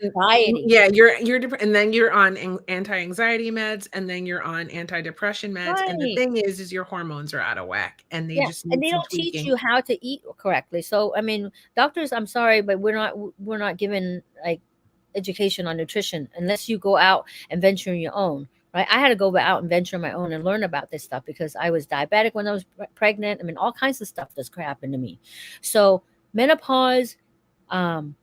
anxiety. Yeah, you're and then you're on anti-anxiety meds, and then you're on antidepressant meds, and the Right. thing is your hormones are out of whack, and they Yeah, just and need they some don't teach tweaking. you how to eat correctly. So, I mean, doctors, I'm sorry, but we're not given like education on nutrition unless you go out and venture on your own. Right? I had to go out and venture on my own and learn about this stuff because I was diabetic when I was pregnant. I mean, all kinds of stuff that's happened to me. So, menopause, um,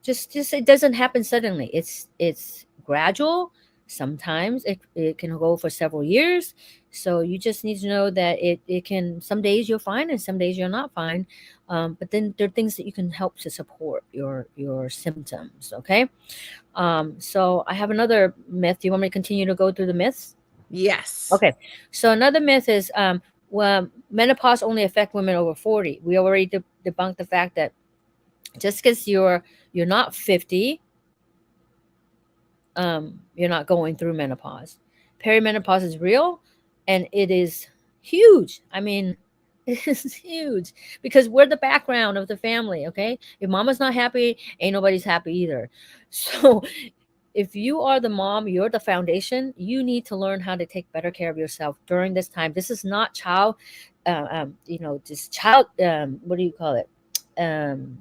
just it doesn't happen suddenly. It's gradual. Sometimes it can go for several years. So you just need to know that it can, some days you're fine and some days you're not fine. But then there are things that you can help to support your symptoms. Okay. So I have another myth. Do you want me to continue to go through the myths? Yes. Okay. So another myth is well, menopause only affect women over 40. We already debunked the fact that just because you're not 50, you're not going through menopause. Perimenopause is real, and it is huge. I mean, it is huge because we're the background of the family. Okay, if mama's not happy, ain't nobody's happy either. So if you are the mom, you're the foundation, you need to learn how to take better care of yourself during this time. This is not child, just child, what do you call it? Um,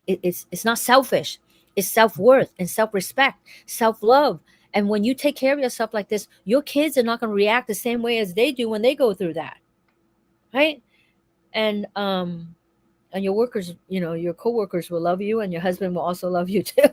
it's not selfish. It's self-worth and self-respect, self-love. And when you take care of yourself like this, your kids are not going to react the same way as they do when they go through that. Right? And and your workers, your coworkers will love you and your husband will also love you too.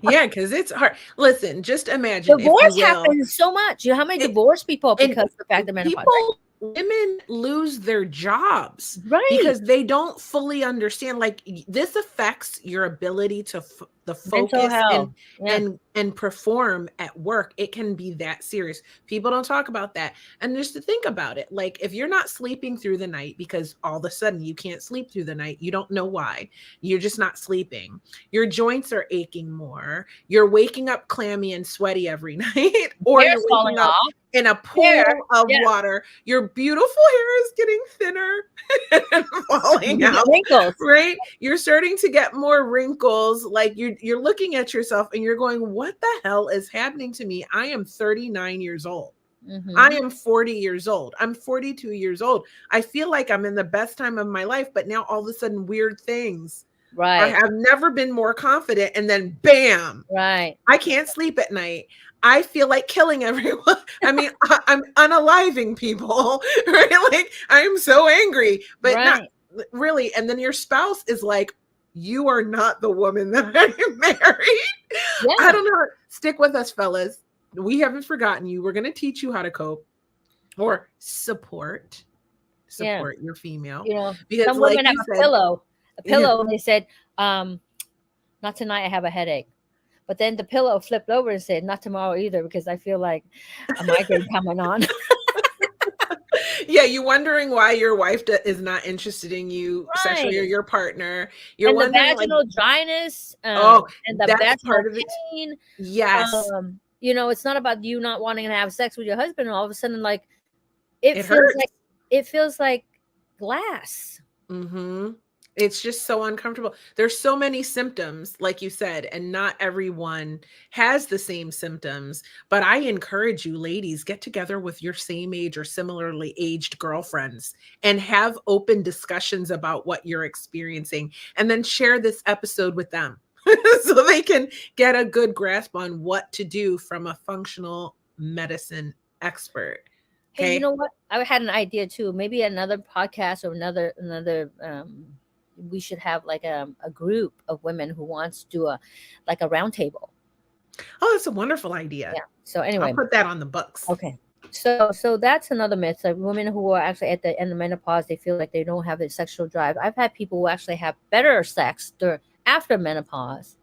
Yeah, because it's hard. Listen, just imagine, if you Divorce will, happens so much. You know how many it, divorce people and because of the fact of menopause, people, women lose their jobs right? Right. because they don't fully understand. Like this affects your ability to the Mental focus health. Yeah. and perform at work. It can be that serious. People don't talk about that. And just to think about it, like if you're not sleeping through the night because all of a sudden you can't sleep through the night, you don't know why. You're just not sleeping. Your joints are aching more. You're waking up clammy and sweaty every night, or you're Hair's falling waking up off. in a Hair. pool of Yeah. water. Your beautiful hair is getting thinner and falling You get out, wrinkles. right? You're starting to get more wrinkles. Like you're looking at yourself and you're going, what the hell is happening to me? I am 39 years old. I Mm-hmm. am 40 years old. I'm 42 years old. I feel like I'm in the best time of my life, but now all of a sudden weird things. I Right. have never been more confident, and then bam, Right. I can't sleep at night. I feel like killing everyone. I mean, I'm unaliving people, right? Like I'm so angry, but not Right. really. And then your spouse is like, you are not the woman that I married. I Yeah. don't know. Stick with us, fellas. We haven't forgotten you. We're going to teach you how to cope or Yeah. support your female. You know, Because some like women have you said, a pillow, and they said, not tonight, I have a headache. But then the pillow flipped over and said, not tomorrow either, because I feel like a migraine coming on. yeah, you wondering why your wife is not interested in you sexually or Right. your partner. You're And the wondering like, vaginal dryness, oh, and the that's vaginal part of it. pain. Yes, It's not about you not wanting to have sex with your husband, and all of a sudden, like it it feels hurts. like it feels like glass. Mm-hmm. It's just so uncomfortable. There's so many symptoms, like you said, and not everyone has the same symptoms. But I encourage you, ladies, get together with your same age or similarly aged girlfriends and have open discussions about what you're experiencing, and then share this episode with them so they can get a good grasp on what to do from a functional medicine expert. Hey, you Okay. know what? I had an idea too. Maybe another podcast or another we should have like a group of women who wants to do a like a round table. Oh, that's a wonderful idea. Yeah. So I'll anyway, put that on the books. okay. So that's another myth. Like women who are actually at the end of menopause, they feel like they don't have the sexual drive. I've had people who actually have better sex after menopause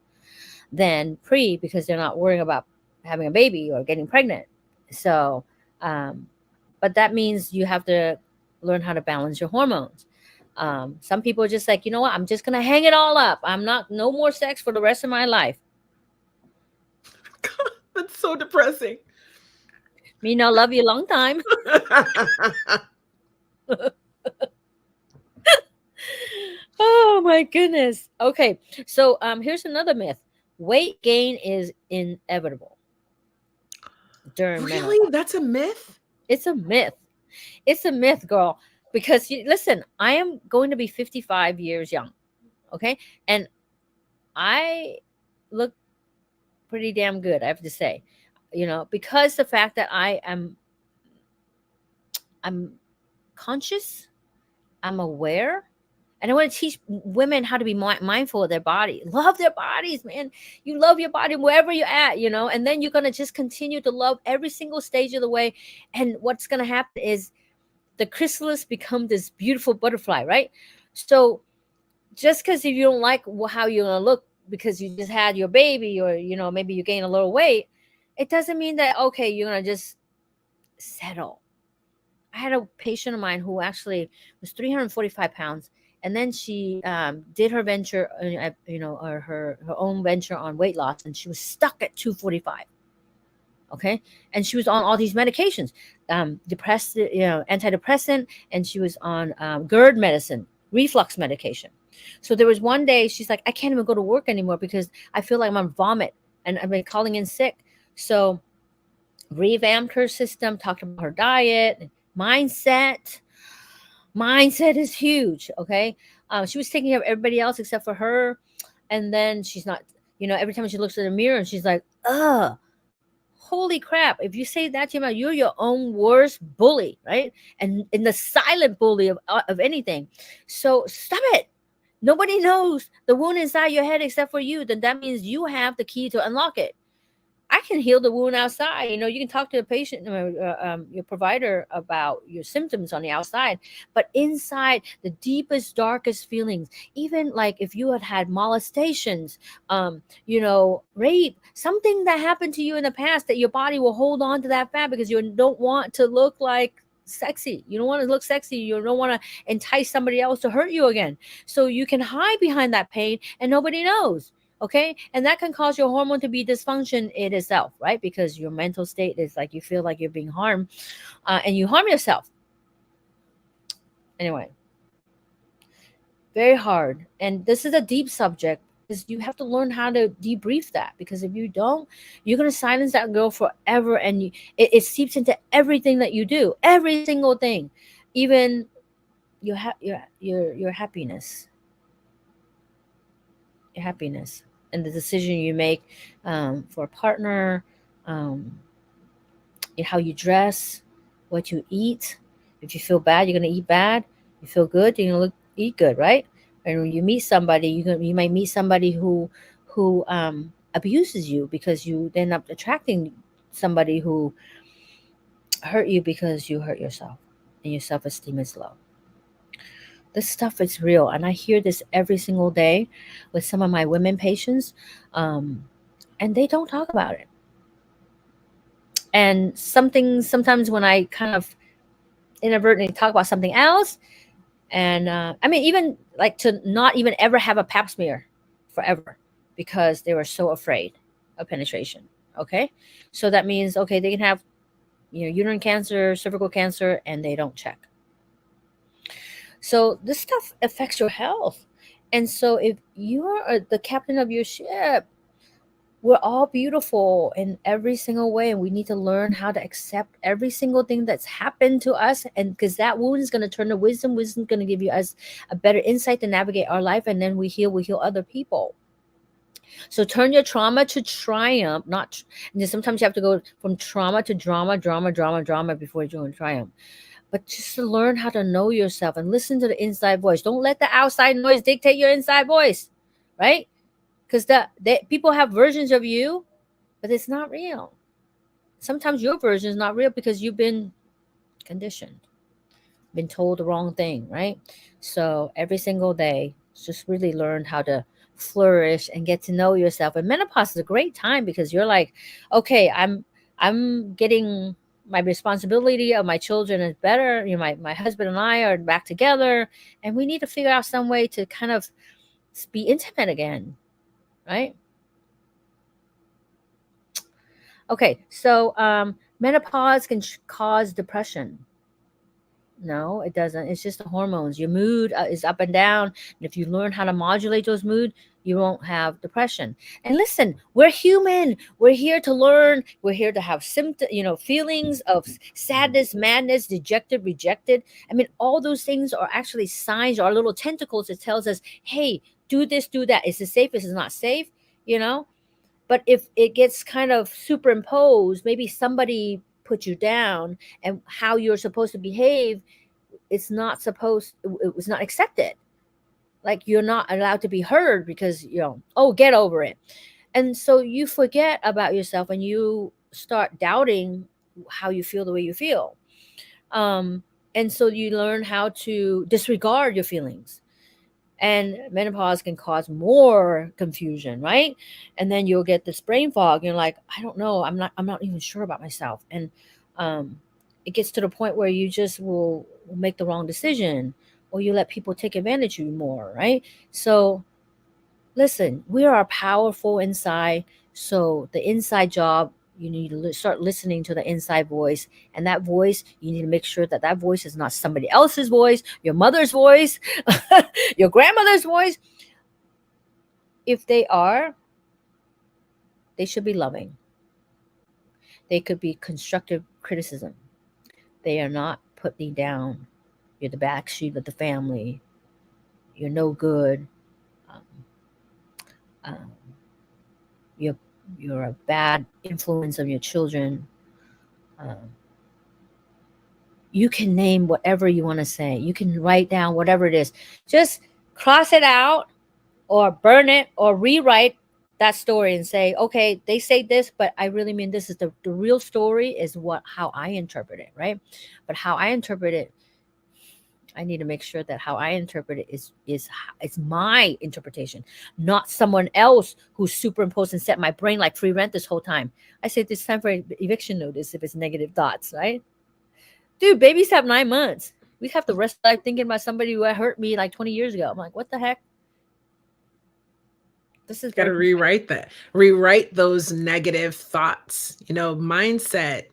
than pre because they're not worrying about having a baby or getting pregnant. So, um, but that means you have to learn how to balance your hormones. Some people are just like, you know what, I'm just gonna hang it all up. I'm not no more sex for the rest of my life. That's so depressing. Me no love you long time. Oh my goodness. Okay, so here's another myth. Weight gain is inevitable during Really? menopause. That's a myth? It's a myth. It's a myth, girl. Because listen, I am going to be 55 years young. Okay. And I look pretty damn good, I have to say. Because the fact that I'm conscious, I'm aware, and I want to teach women how to be mindful of their body. Love their bodies, man. You love your body wherever you're at, and then you're going to just continue to love every single stage of the way. And what's going to happen is the chrysalis become this beautiful butterfly, right? So just because if you don't like how you're going to look because you just had your baby, or maybe you gain a little weight, it doesn't mean that okay, you're going to just settle. I had a patient of mine who actually was 345 pounds, and then she did her venture, or her own venture on weight loss, and she was stuck at 245. Okay, and she was on all these medications, depressed, antidepressant, and she was on GERD medicine, reflux medication. So there was one day she's like, I can't even go to work anymore because I feel like I'm on vomit, and I've been calling in sick. So revamped her system, talked about her diet, mindset. Mindset is huge. Okay. She was taking care of everybody else except for her. And then she's not, every time she looks in the mirror and she's like, ugh, holy crap. If you say that to your mouth, you're your own worst bully, right? And the silent bully of anything. So stop it. Nobody knows the wound inside your head except for you. Then that means you have the key to unlock it. I can heal the wound outside. You can talk to the patient, your provider, about your symptoms on the outside, but inside, the deepest, darkest feelings, even like if you had molestations, rape, something that happened to you in the past, that your body will hold on to that fat because you don't want to look like sexy. You don't want to look sexy. You don't want to entice somebody else to hurt you again. So you can hide behind that pain and nobody knows. Okay, and that can cause your hormone to be dysfunction in itself, right? Because your mental state is like you feel like you're being harmed, and you harm yourself anyway. Very hard, and this is a deep subject because you have to learn how to debrief that, because if you don't, you're going to silence that girl forever, and it seeps into everything that you do, every single thing, even your happiness, and the decision you make, for a partner, um, how you dress, what you eat. If you feel bad, you're gonna eat bad. You feel good, you're gonna eat good, right? And when you meet somebody, you might meet somebody who abuses you, because you end up attracting somebody who hurt you because you hurt yourself and your self esteem is low. This stuff is real, and I hear this every single day with some of my women patients, um, and they don't talk about it. And sometimes when I kind of inadvertently talk about something else, and I mean, even like to not even ever have a pap smear forever because they were so afraid of penetration. Okay, so that means, okay, they can have, uterine cancer, cervical cancer, and they don't check. So this stuff affects your health. And so if you're the captain of your ship, we're all beautiful in every single way, and we need to learn how to accept every single thing that's happened to us, and because that wound is going to turn to wisdom is going to give you us a better insight to navigate our life, and then we heal other people. So turn your trauma to triumph, not and then sometimes you have to go from trauma to drama before you join triumph. But just to learn how to know yourself and listen to the inside voice. Don't let the outside noise dictate your inside voice, right? Because people have versions of you, but it's not real. Sometimes your version is not real because you've been conditioned, been told the wrong thing, right? So every single day, just really learn how to flourish and get to know yourself. And menopause is a great time because you're like, okay, I'm getting my responsibility of my children is better. My husband and I are back together, and we need to figure out some way to kind of be intimate again, right? Okay, so menopause can cause depression. No, it doesn't. It's just the hormones. Your mood is up and down. And if you learn how to modulate those mood, you won't have depression. And listen, we're human. We're here to learn. We're here to have symptom, feelings of sadness, madness, dejected, rejected. I mean, all those things are actually signs, our little tentacles that tells us, hey, do this, do that. Is it safe? Is it not safe? You know? But if it gets kind of superimposed, maybe somebody put you down and how you're supposed to behave, it was not accepted. Like you're not allowed to be heard because, oh, get over it. And so you forget about yourself and you start doubting how you feel the way you feel. Um, and so you learn how to disregard your feelings, and menopause can cause more confusion, right? And then you'll get this brain fog. You're like, I don't know, I'm not even sure about myself. And um it gets to the point where you just will make the wrong decision, or you let people take advantage of you more, right? So listen, we are powerful inside. So the inside job, you need to start listening to the inside voice. And that voice, you need to make sure that that voice is not somebody else's voice, your mother's voice, your grandmother's voice. If they are, they should be loving. They could be constructive criticism. They are not putting down. You're the back sheet of the family. You're no good. Um, um, you're you're a bad influence on your children. Um, you can name whatever you want to say. You can write down whatever it is. Just cross it out, or burn it, or rewrite that story and say, okay, they say this, but I really mean this is the real story is what how I interpret it, right? But how I interpret it, I need to make sure that how I interpret it is my interpretation, not someone else who's superimposed and set my brain like free rent this whole time. I say this time for eviction notice if it's negative thoughts, right? Dude, babies have 9 months. We have the rest of life thinking about somebody who hurt me like 20 years ago. I'm like, what the heck? This is Got very to confining. rewrite those negative thoughts, mindset.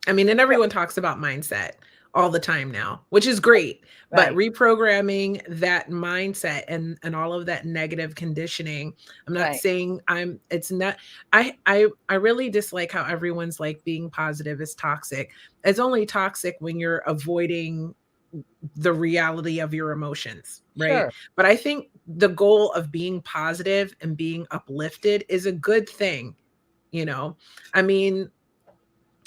I mean, and everyone talks about mindset all the time now, which is great, but Right, reprogramming that mindset and all of that negative conditioning. I'm not right. saying I'm it's not I really dislike how everyone's like being positive is toxic. It's only toxic when you're avoiding the reality of your emotions, right? Sure. But I think the goal of being positive and being uplifted is a good thing, you know. I mean,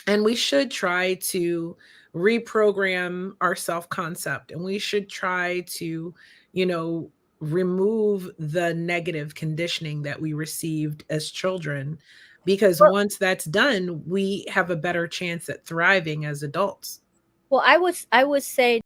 and we should try to reprogram our self concept, and we should try to, you know, remove the negative conditioning that we received as children, because Well, once that's done, we have a better chance at thriving as adults. well, I would say